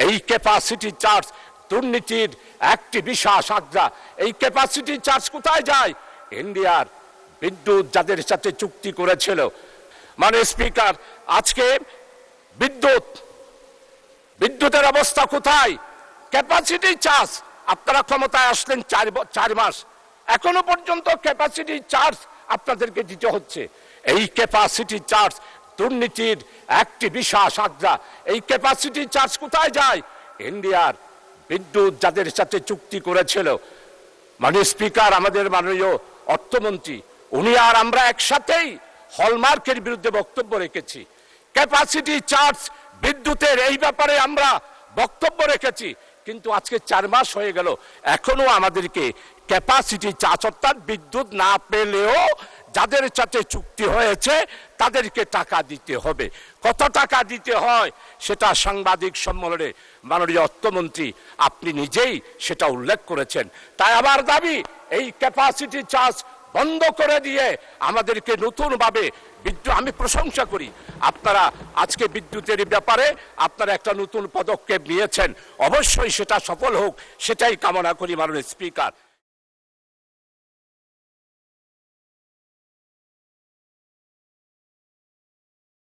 এই capacity charge দুর্নীতির একটি বিশাল আগ্রা। এই ক্যাপাসিটি চার্জ কোথায় যায়? ইন্ডিয়ার বিদ্যুৎ যাদের সাথে চুক্তি করেছিল। মানে স্পিকার, আজকে বিদ্যুতের অবস্থা কোথায়? ক্যাপাসিটি চার্জ আপনারা ক্ষমতায় আসলেন 4 মাস, এখনো পর্যন্ত ক্যাপাসিটি চার্জ আপনাদেরকে দিতে হচ্ছে। এই ক্যাপাসিটি চার্জ দুর্নীতির একটি বিশাল আগ্রা। এই ক্যাপাসিটি চার্জ কোথায় যায়? ইন্ডিয়ার বিদ্যুৎ যাদের সাথে চুক্তি করেছিল। মানে স্পিকার, আমাদের মাননীয় অর্থমন্ত্রী উনি আর আমরা একসাথেই হলমার্কের বিরুদ্ধে বক্তব্য রেখেছি। ক্যাপাসিটি চার্জ বিদ্যুতের এই ব্যাপারে আমরা বক্তব্য রেখেছি, কিন্তু আজকে 4 মাস হয়ে গেল, এখনো আমাদেরকে ক্যাপাসিটি চার্জ অর্থাৎ বিদ্যুৎ না পেলেও যাদের সাথে চুক্তি হয়েছে তাদেরকে টাকা দিতে হবে। কত টাকা দিতে হয় সেটা সাংবাদিক সম্মেলনে মাননীয় অর্থমন্ত্রী আপনি নিজেই সেটা উল্লেখ করেছেন। তাই আমার দাবি, এই ক্যাপাসিটি চার্জ বন্ধ করে দিয়ে আমাদেরকে নতুনভাবে বিদ্যুৎ, আমি প্রশংসা করি আপনারা আজকে বিদ্যুতের ব্যাপারে আপনারা একটা নতুন পদক্ষেপ নিয়েছেন, অবশ্যই সেটা সফল হোক সেটাই কামনা করি মাননীয় স্পিকার।